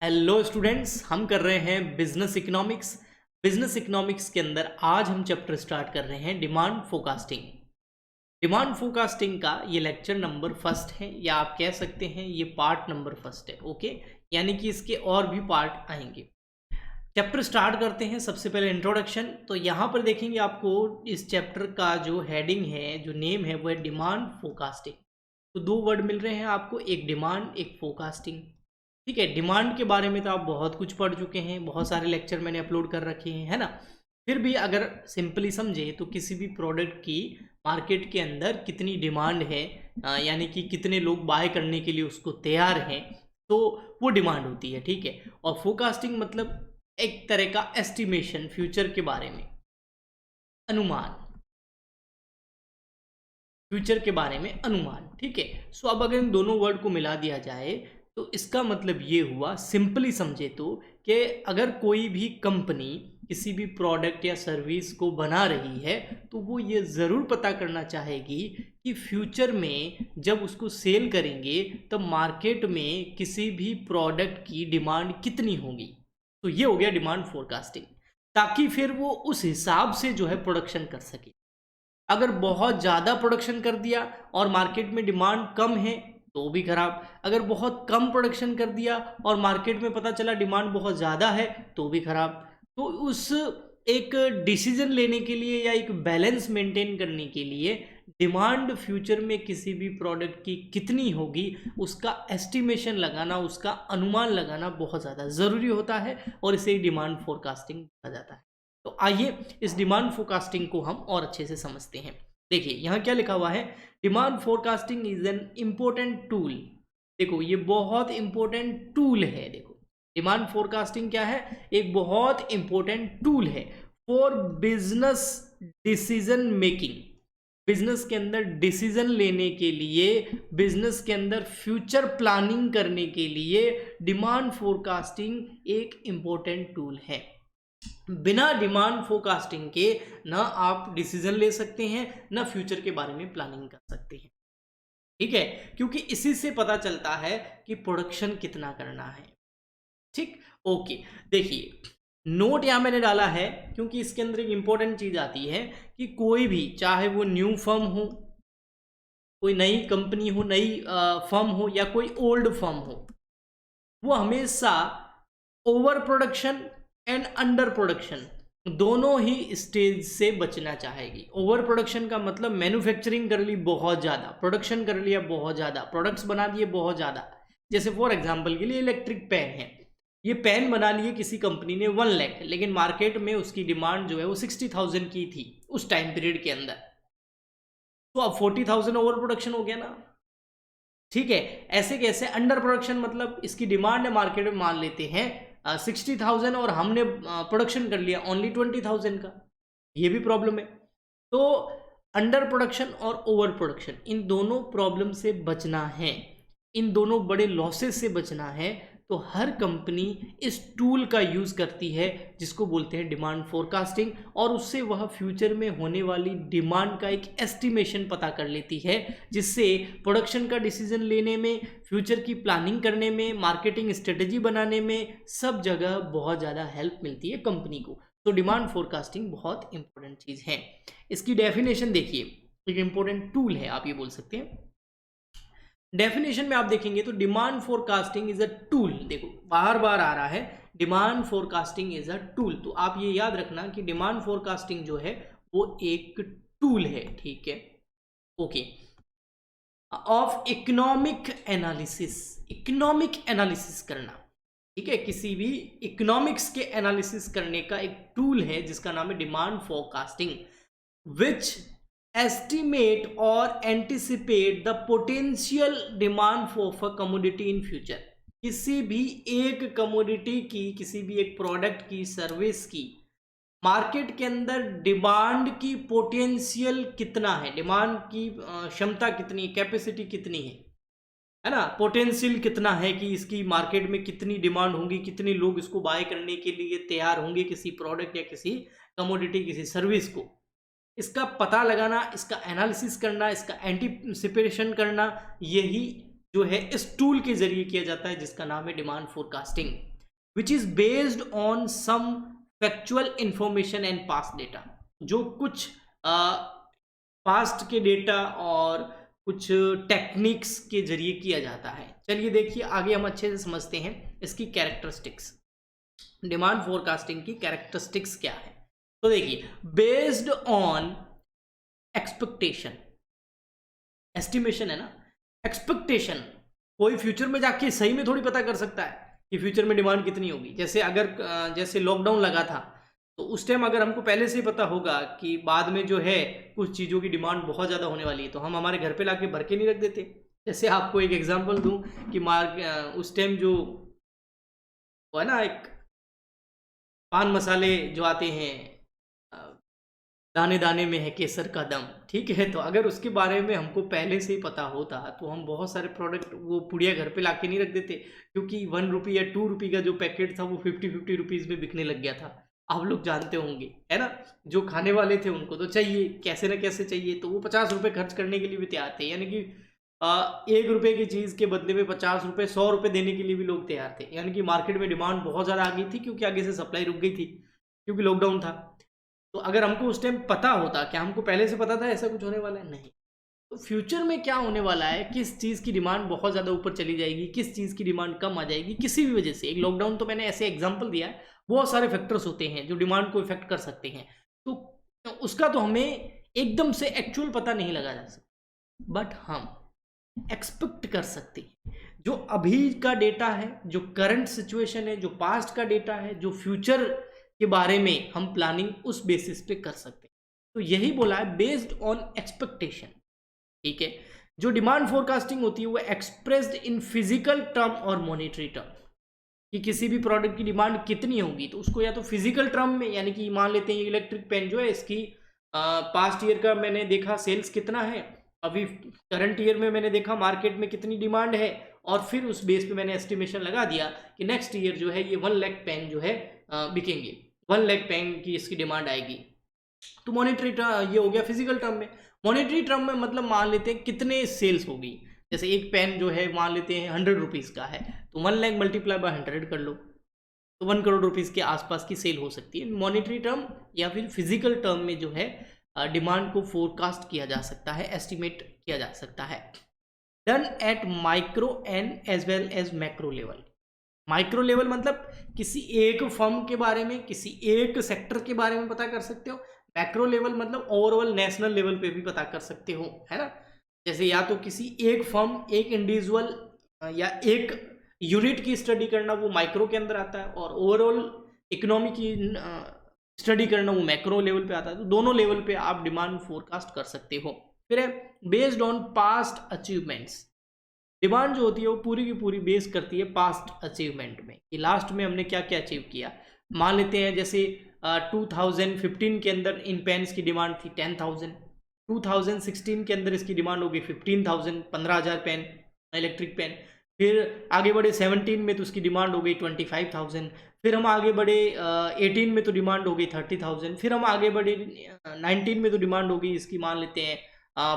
Hello students, हम कर रहे हैं बिजनेस इकोनॉमिक्स। बिजनेस इकोनॉमिक्स के अंदर आज हम चैप्टर स्टार्ट कर रहे हैं डिमांड फोरकास्टिंग। डिमांड फोरकास्टिंग का ये लेक्चर नंबर फर्स्ट है, या आप कह सकते हैं ये पार्ट नंबर फर्स्ट है। ओके, यानी कि इसके और भी पार्ट आएंगे। चैप्टर स्टार्ट करते हैं। सबसे पहले इंट्रोडक्शन। तो यहाँ पर देखेंगे आपको इस चैप्टर का जो हेडिंग है, जो नेम है, वो है डिमांड फोरकास्टिंग। तो दो वर्ड मिल रहे हैं आपको, एक डिमांड, एक फोरकास्टिंग। ठीक है, डिमांड के बारे में तो आप बहुत कुछ पढ़ चुके हैं, बहुत सारे लेक्चर मैंने अपलोड कर रखे हैं, है ना। फिर भी अगर सिंपली समझे तो किसी भी प्रोडक्ट की मार्केट के अंदर कितनी डिमांड है, यानी कि कितने लोग बाय करने के लिए उसको तैयार हैं, तो वो डिमांड होती है। ठीक है, और फोरकास्टिंग मतलब एक तरह का एस्टिमेशन, फ्यूचर के बारे में अनुमान, फ्यूचर के बारे में अनुमान। ठीक है, सो अब अगर इन दोनों वर्ड को मिला दिया जाए तो इसका मतलब ये हुआ, सिंपली समझे तो, कि अगर कोई भी कंपनी किसी भी प्रोडक्ट या सर्विस को बना रही है तो वो ये ज़रूर पता करना चाहेगी कि फ्यूचर में जब उसको सेल करेंगे तब मार्केट में किसी भी प्रोडक्ट की डिमांड कितनी होगी। तो ये हो गया डिमांड फोरकास्टिंग, ताकि फिर वो उस हिसाब से जो है प्रोडक्शन कर सके। अगर बहुत ज़्यादा प्रोडक्शन कर दिया और मार्केट में डिमांड कम है तो भी खराब। अगर बहुत कम प्रोडक्शन कर दिया और मार्केट में पता चला डिमांड बहुत ज़्यादा है तो भी खराब। तो उस एक डिसीजन लेने के लिए या एक बैलेंस मेंटेन करने के लिए डिमांड फ्यूचर में किसी भी प्रोडक्ट की कितनी होगी उसका एस्टिमेशन लगाना, उसका अनुमान लगाना बहुत ज़्यादा ज़रूरी होता है, और इसे डिमांड फोरकास्टिंग कहा जाता है। तो आइए इस डिमांड फोरकास्टिंग को हम और अच्छे से समझते हैं। देखिए यहाँ क्या लिखा हुआ है, demand forecasting is an important tool. देखो ये बहुत इंपॉर्टेंट टूल है। देखो डिमांड फोरकास्टिंग क्या है, एक बहुत इंपॉर्टेंट टूल है for business decision making. Business के अंदर डिसीजन लेने के लिए, बिजनेस के अंदर फ्यूचर प्लानिंग करने के लिए डिमांड फोरकास्टिंग एक इंपॉर्टेंट टूल है। बिना डिमांड फोरकास्टिंग के ना आप डिसीजन ले सकते हैं, ना फ्यूचर के बारे में प्लानिंग कर सकते हैं। ठीक है, क्योंकि इसी से पता चलता है कि प्रोडक्शन कितना करना है। ठीक, ओके। देखिए नोट यहां मैंने डाला है क्योंकि इसके अंदर एक इंपॉर्टेंट चीज आती है कि कोई भी, चाहे वो न्यू फर्म हो, कोई नई कंपनी हो, नई फर्म हो, या कोई ओल्ड फर्म हो, वो हमेशा over production and under production दोनों ही स्टेज से बचना चाहेगी। ओवर प्रोडक्शन का मतलब मैन्युफैक्चरिंग कर ली बहुत ज़्यादा, प्रोडक्शन कर लिया बहुत ज़्यादा, प्रोडक्ट्स बना दिए बहुत ज़्यादा। जैसे फॉर एग्जांपल के लिए इलेक्ट्रिक पेन है, ये पेन बना लिए किसी कंपनी ने 1 लाख, लेकिन मार्केट में उसकी डिमांड जो है वो 60,000 की थी उस टाइम पीरियड के अंदर, तो अब 40,000 ओवर प्रोडक्शन हो गया ना। ठीक है, ऐसे कैसे अंडर प्रोडक्शन, मतलब इसकी डिमांड है मार्केट में, मान लेते हैं 60,000 और हमने प्रोडक्शन कर लिया ओनली 20,000 का, ये भी प्रॉब्लम है। तो अंडर प्रोडक्शन और ओवर प्रोडक्शन, इन दोनों प्रॉब्लम से बचना है, इन दोनों बड़े लॉसेस से बचना है। तो हर कंपनी इस टूल का यूज़ करती है जिसको बोलते हैं डिमांड फोरकास्टिंग, और उससे वह फ्यूचर में होने वाली डिमांड का एक एस्टिमेशन पता कर लेती है, जिससे प्रोडक्शन का डिसीजन लेने में, फ्यूचर की प्लानिंग करने में, मार्केटिंग स्ट्रेटजी बनाने में, सब जगह बहुत ज़्यादा हेल्प मिलती है कंपनी को। तो डिमांड फोरकास्टिंग बहुत इंपॉर्टेंट चीज़ है। इसकी डेफिनेशन देखिए, एक इंपॉर्टेंट टूल है आप ये बोल सकते हैं। डेफिनेशन में आप देखेंगे तो demand forecasting is a tool, देखो बार बार आ रहा है demand forecasting is a tool, तो आप ये याद रखना कि डिमांड फोरकास्टिंग जो है वो एक टूल है। ठीक है, okay, of economic analysis, economic analysis करना। ठीक है, किसी भी इकोनॉमिक्स के एनालिसिस करने का एक टूल है जिसका नाम है demand forecasting, which estimate or anticipate the potential demand for a commodity in future। किसी भी एक कमोडिटी की, किसी भी एक प्रोडक्ट की, सर्विस की मार्केट के अंदर डिमांड की पोटेंशियल कितना है, डिमांड की क्षमता कितनी, कैपेसिटी कितनी है ना, पोटेंशियल कितना है कि इसकी मार्केट में कितनी डिमांड होगी, कितने लोग इसको बाय करने के लिए तैयार होंगे, किसी प्रोडक्ट या किसी कमोडिटी, किसी सर्विस को। इसका पता लगाना, इसका एनालिसिस करना, इसका एंटीसिपेशन करना, यही जो है इस टूल के जरिए किया जाता है जिसका नाम है demand forecasting. Which is based on some factual information and past data, जो कुछ पास्ट के डेटा और कुछ टेक्निक्स के जरिए किया जाता है। चलिए देखिए आगे हम अच्छे से समझते हैं इसकी कैरेक्टरिस्टिक्स, डिमांड फोरकास्टिंग की कैरेक्टरिस्टिक्स क्या है। तो देखिए, बेस्ड ऑन एक्सपेक्टेशन, एस्टिमेशन है ना, एक्सपेक्टेशन, कोई फ्यूचर में जाके सही में थोड़ी पता कर सकता है कि फ्यूचर में डिमांड कितनी होगी। जैसे अगर जैसे लॉकडाउन लगा था, तो उस टाइम अगर हमको पहले से ही पता होगा कि बाद में जो है कुछ चीज़ों की डिमांड बहुत ज़्यादा होने वाली है, तो हम हमारे घर पे लाके भर के नहीं रख देते। जैसे आपको एक एग्जांपल दूं कि उस टाइम जो वो है ना, एक पान मसाले जो आते हैं, अ, दाने दाने में है केसर का दम, ठीक है, तो अगर उसके बारे में हमको पहले से ही पता होता तो हम बहुत सारे प्रोडक्ट वो पुड़िया घर पे लाके नहीं रख देते, क्योंकि 1 रुपी या 2 रुपी का जो पैकेट था वो 50-50 रुपीज़ में बिकने लग गया था। आप लोग जानते होंगे, है ना, जो खाने वाले थे उनको तो चाहिए, कैसे ना कैसे चाहिए, तो वो 50 रुपये खर्च करने के लिए भी तैयार थे। यानी कि 1 रुपये की चीज़ के बदले में 50 रुपये 100 रुपये देने के लिए भी लोग तैयार थे। यानी कि मार्केट में डिमांड बहुत ज़्यादा आ गई थी, क्योंकि आगे से सप्लाई रुक गई थी, क्योंकि लॉकडाउन था। तो अगर हमको उस टाइम पता होता, क्या हमको पहले से पता था ऐसा कुछ होने वाला है? नहीं। तो फ्यूचर में क्या होने वाला है, किस चीज़ की डिमांड बहुत ज़्यादा ऊपर चली जाएगी, किस चीज़ की डिमांड कम आ जाएगी, किसी भी वजह से। एक लॉकडाउन तो मैंने ऐसे एग्जाम्पल दिया है, बहुत सारे फैक्टर्स होते हैं जो डिमांड को इफेक्ट कर सकते हैं, तो उसका तो हमें एकदम से एक्चुअल पता नहीं लगा जा सकता, बट हम एक्सपेक्ट कर सकते हैं। जो अभी का डेटा है, जो करंट सिचुएशन है, जो पास्ट का डेटा है, जो फ्यूचर के बारे में हम प्लानिंग उस बेसिस पे कर सकते हैं। तो यही बोला है, बेस्ड ऑन एक्सपेक्टेशन, ठीक है। जो डिमांड फोरकास्टिंग होती है वो एक्सप्रेस्ड इन फिजिकल टर्म और मॉनेटरी टर्म, कि किसी भी प्रोडक्ट की डिमांड कितनी होगी, तो उसको या तो फिजिकल टर्म में, यानी कि मान लेते हैं इलेक्ट्रिक पेन जो है, इसकी पास्ट ईयर का मैंने देखा सेल्स कितना है, अभी करंट ईयर में मैंने देखा मार्केट में कितनी डिमांड है, और फिर उस बेस पे मैंने एस्टिमेशन लगा दिया कि नेक्स्ट ईयर जो है ये 1 लाख पेन जो है बिकेंगे, 1 लाख पेन की इसकी डिमांड आएगी। तो मॉनेटरी ये हो गया फिजिकल टर्म में। मॉनेटरी टर्म में मतलब मान लेते हैं कितने सेल्स होगी, जैसे एक पेन जो है मान लेते हैं 100 रुपीज़ का है, तो 1 लाख मल्टीप्लाई बाय 100 कर लो, तो 1 करोड़ रुपीज़ के आसपास की सेल हो सकती है। मॉनेटरी टर्म या फिर फिजिकल टर्म में जो है डिमांड को फोरकास्ट किया जा सकता है, एस्टिमेट किया जा सकता है। Done at micro and as well as macro level. Micro level मतलब किसी एक फर्म के बारे में, किसी एक सेक्टर के बारे में पता कर सकते हो। मैक्रो लेवल मतलब ओवरऑल नेशनल लेवल पे भी पता कर सकते हो, है ना। जैसे या तो किसी एक फर्म, एक इंडिविजुअल या एक यूनिट की स्टडी करना वो माइक्रो के अंदर आता है, और ओवरऑल इकोनॉमी की स्टडी करना वो मैक्रो लेवल पे आता है। तो दोनों लेवल पे आप डिमांड फोरकास्ट कर सकते हो। फिर है based on past achievements. Demand जो होती है वो पूरी की पूरी बेस करती है पास्ट अचीवमेंट में, कि लास्ट में हमने क्या क्या अचीव किया। मान लेते हैं जैसे 2015 के अंदर इन पेन्स की डिमांड थी 10,000, 2016 के अंदर इसकी डिमांड होगी 15,000, 15,000 पेन, इलेक्ट्रिक पेन। फिर आगे बढ़े 17 में तो उसकी डिमांड हो गई 25,000। फिर हम आगे बढ़े 18 में तो डिमांड हो गई 30,000। फिर हम आगे बढ़े 19 में तो डिमांड हो गई इसकी मान लेते हैं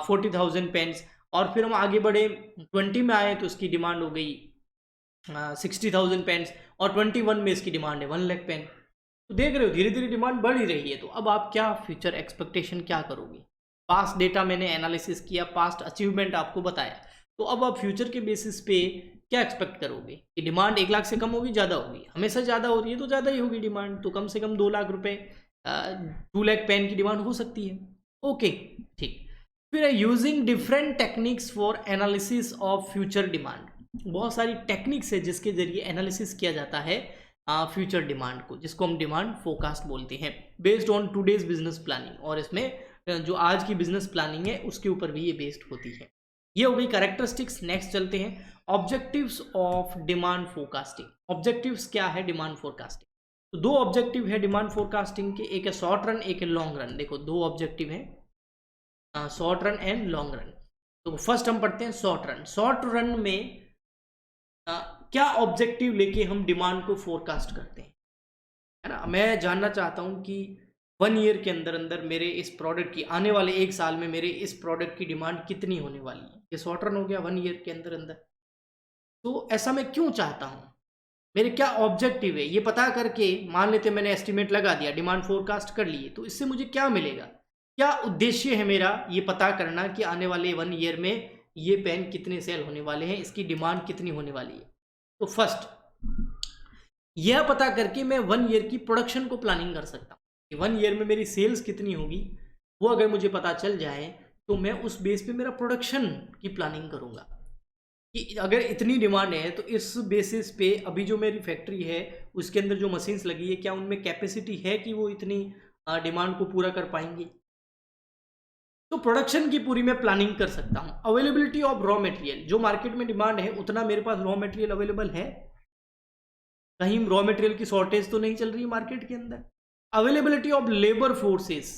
40,000 पेन्स। और फिर हम आगे बढ़े 20 में आए तो उसकी डिमांड हो गई 60,000 पेन्स, और 21 में इसकी डिमांड है 1 लाख पेन। तो देख रहे हो धीरे धीरे डिमांड बढ़ ही रही है। तो अब आप क्या फ्यूचर एक्सपेक्टेशन क्या करोगे? पास्ट डेटा मैंने एनालिसिस किया, पास्ट अचीवमेंट आपको बताया, तो अब आप फ्यूचर के बेसिस पे क्या एक्सपेक्ट करोगे कि डिमांड 1 लाख से कम होगी, ज़्यादा होगी? हमेशा ज़्यादा हो रही है तो ज़्यादा ही होगी डिमांड, तो कम से कम 2 लाख रुपए 2 लाख पेन की डिमांड हो सकती है। ओके, ठीक। फिर using different techniques for analysis of future demand. बहुत सारी टेक्निक्स है जिसके जरिए एनालिसिस किया जाता है फ्यूचर डिमांड को, जिसको हम डिमांड फोरकास्ट बोलते हैं, based on today's business planning. और इसमें जो आज की बिजनेस प्लानिंग है उसके ऊपर भी ये बेस्ड होती है। ये हो गई कैरेक्टरिस्टिक्स। नेक्स्ट चलते हैं objectives of demand forecasting. Objectives क्या है डिमांड फोरकास्टिंग? तो 2 ऑब्जेक्टिव है डिमांड फोरकास्टिंग के, एक है शॉर्ट रन, एक है लॉन्ग रन। देखो 2 ऑब्जेक्टिव है, short run and long run. तो फर्स्ट हम पढ़ते हैं शॉर्ट रन। शॉर्ट रन में क्या ऑब्जेक्टिव लेके हम डिमांड को फोरकास्ट करते हैं, है ना। मैं जानना चाहता हूं कि 1 ईयर के अंदर अंदर मेरे इस प्रोडक्ट की, आने वाले 1 साल में मेरे इस प्रोडक्ट की डिमांड कितनी होने वाली है। ये शॉर्ट रन हो गया 1 ईयर के अंदर अंदर। तो ऐसा मैं क्यों चाहता हूं? मेरे क्या ऑब्जेक्टिव है ये पता करके, मान लेते मैंने एस्टिमेट लगा दिया, डिमांड फोरकास्ट कर लिए, तो इससे मुझे क्या मिलेगा, क्या उद्देश्य है मेरा ये पता करना कि आने वाले 1 ईयर में ये पेन कितने सेल होने वाले हैं, इसकी डिमांड कितनी होने वाली है। तो फर्स्ट यह पता करके मैं 1 ईयर की प्रोडक्शन को प्लानिंग कर सकता हूँ कि 1 ईयर में मेरी सेल्स कितनी होगी। वो अगर मुझे पता चल जाए तो मैं उस बेस पे मेरा प्रोडक्शन की प्लानिंग करूँगा कि अगर इतनी डिमांड है तो इस बेसिस पे अभी जो मेरी फैक्ट्री है उसके अंदर जो मशीन्स लगी है क्या उनमें कैपेसिटी है कि वो इतनी डिमांड को पूरा कर पाएंगे। तो प्रोडक्शन की पूरी मैं प्लानिंग कर सकता हूँ। अवेलेबिलिटी ऑफ रॉ मटेरियल, जो मार्केट में डिमांड है उतना मेरे पास रॉ मटेरियल अवेलेबल है, कहीं रॉ मटेरियल की शॉर्टेज तो नहीं चल रही है मार्केट के अंदर। अवेलेबिलिटी ऑफ लेबर फोर्सेस,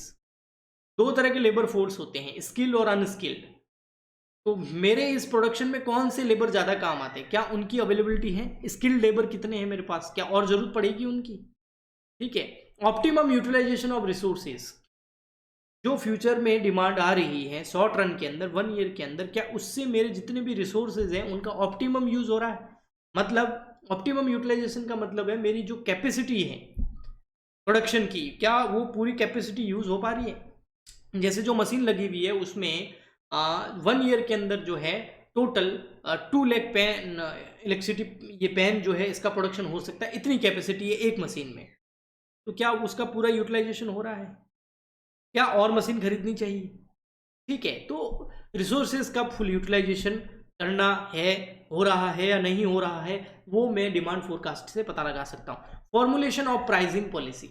2 तरह के लेबर फोर्स होते हैं, स्किल्ड और अनस्किल्ड। तो मेरे इस प्रोडक्शन में कौन से लेबर ज़्यादा काम आते हैं, क्या उनकी अवेलेबिलिटी है, स्किल्ड लेबर कितने हैं मेरे पास, क्या और ज़रूरत पड़ेगी उनकी। ठीक है। ऑप्टिमम यूटिलाइजेशन ऑफ रिसोर्सेज, जो फ्यूचर में डिमांड आ रही है शॉर्ट रन के अंदर 1 ईयर के अंदर, क्या उससे मेरे जितने भी रिसोर्सेज हैं उनका ऑप्टिमम यूज़ हो रहा है। मतलब ऑप्टिमम यूटिलाइजेशन का मतलब है मेरी जो कैपेसिटी है प्रोडक्शन की, क्या वो पूरी कैपेसिटी यूज़ हो पा रही है। जैसे जो मशीन लगी हुई है उसमें 1 ईयर के अंदर जो है टोटल 2 लाख पेन इलेक्ट्रिसिटी, ये पेन जो है इसका प्रोडक्शन हो सकता है, इतनी कैपेसिटी है एक मशीन में। तो क्या उसका पूरा यूटिलाइजेशन हो रहा है, क्या और मशीन खरीदनी चाहिए। ठीक है। तो रिसोर्सेज का फुल यूटिलाइजेशन करना है, हो रहा है या नहीं हो रहा है, वो मैं डिमांड फोरकास्ट से पता लगा सकता हूँ। Formulation of pricing policy,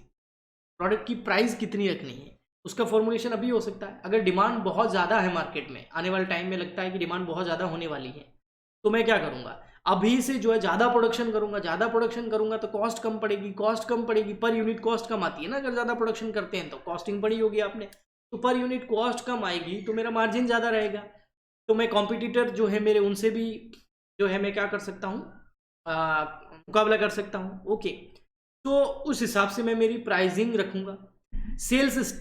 product की प्राइस कितनी रखनी है उसका फॉर्मुलेशन अभी हो सकता है। अगर डिमांड बहुत ज़्यादा है मार्केट में, आने वाले टाइम में लगता है कि डिमांड बहुत ज़्यादा होने वाली है, तो मैं क्या करूँगा, अभी से जो है ज़्यादा प्रोडक्शन करूँगा। ज़्यादा प्रोडक्शन करूँगा तो कॉस्ट कम पड़ेगी, कॉस्ट कम पड़ेगी, पर यूनिट कॉस्ट कम आती है ना। अगर ज़्यादा प्रोडक्शन करते हैं तो कॉस्टिंग बड़ी होगी आपने, तो पर यूनिट कॉस्ट कम आएगी तो मेरा मार्जिन ज़्यादा रहेगा। तो मैं कॉम्पिटिटर जो है मेरे उनसे भी जो है मैं क्या कर सकता हूँ, मुकाबला कर सकता हूँ। ओके। तो उस हिसाब से मैं मेरी प्राइसिंग रखूँगा। सेल्स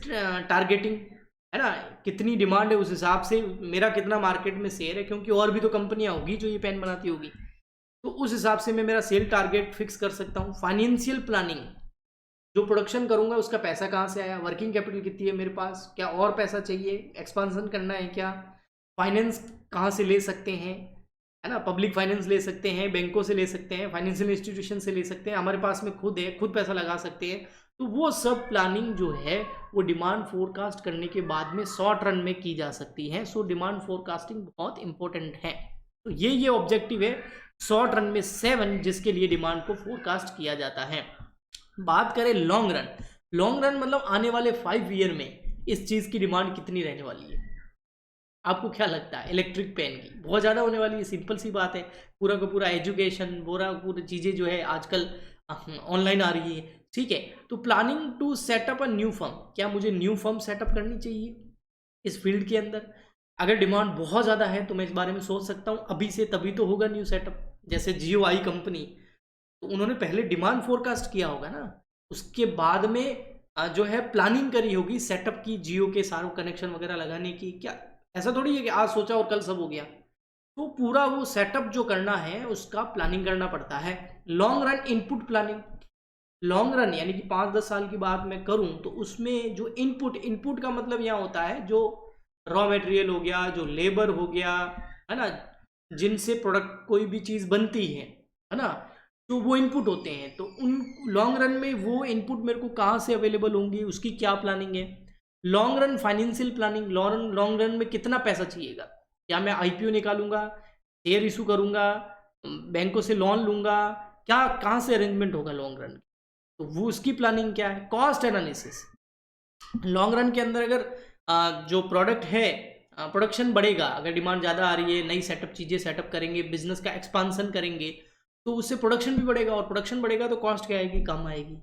टारगेटिंग है ना, कितनी डिमांड है उस हिसाब से मेरा कितना मार्केट में शेयर है, क्योंकि और भी तो कंपनियां होगी जो ये पेन बनाती होगी, तो उस हिसाब से मैं मेरा सेल टारगेट फिक्स कर सकता हूँ। फाइनेंशियल प्लानिंग, जो प्रोडक्शन करूंगा उसका पैसा कहाँ से आया, वर्किंग कैपिटल कितनी है मेरे पास, क्या और पैसा चाहिए, एक्सपांसन करना है क्या, फाइनेंस कहाँ से ले सकते हैं, है ना, पब्लिक फाइनेंस ले सकते हैं, बैंकों से ले सकते हैं, फाइनेंशियल इंस्टीट्यूशन से ले सकते हैं, हमारे पास में खुद है, खुद पैसा लगा सकते हैं। तो वो सब प्लानिंग जो है वो डिमांड फोरकास्ट करने के बाद में शॉर्ट रन में की जा सकती है। सो डिमांड फोरकास्टिंग बहुत इंपॉर्टेंट है। तो ये ऑब्जेक्टिव है शॉर्ट रन में 7, जिसके लिए डिमांड को फोरकास्ट किया जाता है। बात करें लॉन्ग रन, लॉन्ग रन मतलब आने वाले 5 ईयर में इस चीज़ की डिमांड कितनी रहने वाली है। आपको क्या लगता है, इलेक्ट्रिक पेन की बहुत ज़्यादा होने वाली है, सिंपल सी बात है। पूरा का पूरा एजुकेशन, पूरी चीज़ें जो है आजकल ऑनलाइन आ रही है। ठीक है। तो planning to setup a new firm, क्या मुझे न्यू फर्म सेटअप करनी चाहिए इस फील्ड के अंदर। अगर डिमांड बहुत ज़्यादा है तो मैं इस बारे में सोच सकता हूँ अभी से, तभी तो होगा न्यू सेटअप। जैसे जियो आई कंपनी, तो उन्होंने पहले डिमांड फोरकास्ट किया होगा ना, उसके बाद में जो है प्लानिंग करी होगी सेटअप की, जियो के सारे कनेक्शन वगैरह लगाने की। क्या ऐसा थोड़ी है कि आज सोचा और कल सब हो गया। तो पूरा वो सेटअप जो करना है उसका प्लानिंग करना पड़ता है। Long run input planning, long run यानी कि 5-10 साल की बात मैं करूं तो उसमें जो इनपुट का मतलब यहाँ होता है जो रॉ मटेरियल हो गया, जो लेबर हो गया, है ना, जिनसे प्रोडक्ट कोई भी चीज़ बनती है ना, तो वो इनपुट होते हैं। तो उन लॉन्ग रन में वो इनपुट मेरे को कहाँ से अवेलेबल होंगी, उसकी क्या प्लानिंग है। Long run financial planning, long run में कितना पैसा चाहिएगा, क्या मैं आईपीओ निकालूंगा, शेयर इशू करूंगा, बैंकों से लोन लूंगा, क्या कहाँ से अरेंजमेंट होगा लॉन्ग रन। तो वो उसकी प्लानिंग क्या है। कॉस्ट एनालिसिस, लॉन्ग रन के अंदर अगर जो प्रोडक्ट है प्रोडक्शन बढ़ेगा, अगर डिमांड ज़्यादा आ रही है, नई चीज़ें सेटअप करेंगे, बिजनेस का एक्सपांसन करेंगे, तो उससे प्रोडक्शन भी बढ़ेगा, और प्रोडक्शन बढ़ेगा तो कॉस्ट क्या आएगी, कम आएगी।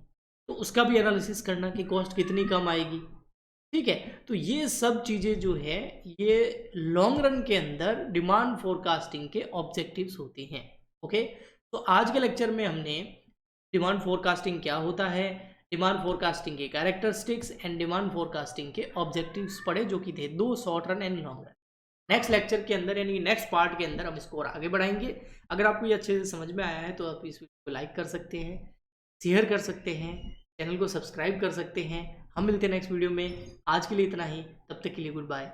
तो उसका भी एनालिसिस करना कि कॉस्ट कितनी कम आएगी। ठीक है। तो ये सब चीज़ें जो है ये लॉन्ग रन के अंदर डिमांड फोरकास्टिंग के ऑब्जेक्टिव्स होती हैं। ओके। तो आज के लेक्चर में हमने डिमांड फोरकास्टिंग क्या होता है, डिमांड फोरकास्टिंग के कैरेक्टरिस्टिक्स एंड डिमांड फोरकास्टिंग के ऑब्जेक्टिव्स पढ़े, जो कि थे 2, short run and long run. Next lecture के अंदर यानी नेक्स्ट पार्ट के अंदर हम इसको और आगे बढ़ाएंगे। अगर आपको ये अच्छे से समझ में आया है तो आप इस वीडियो को लाइक कर सकते हैं, शेयर कर सकते हैं, चैनल को सब्सक्राइब कर सकते हैं। हम मिलते हैं नेक्स्ट वीडियो में। आज के लिए इतना ही, तब तक के लिए गुड बाय।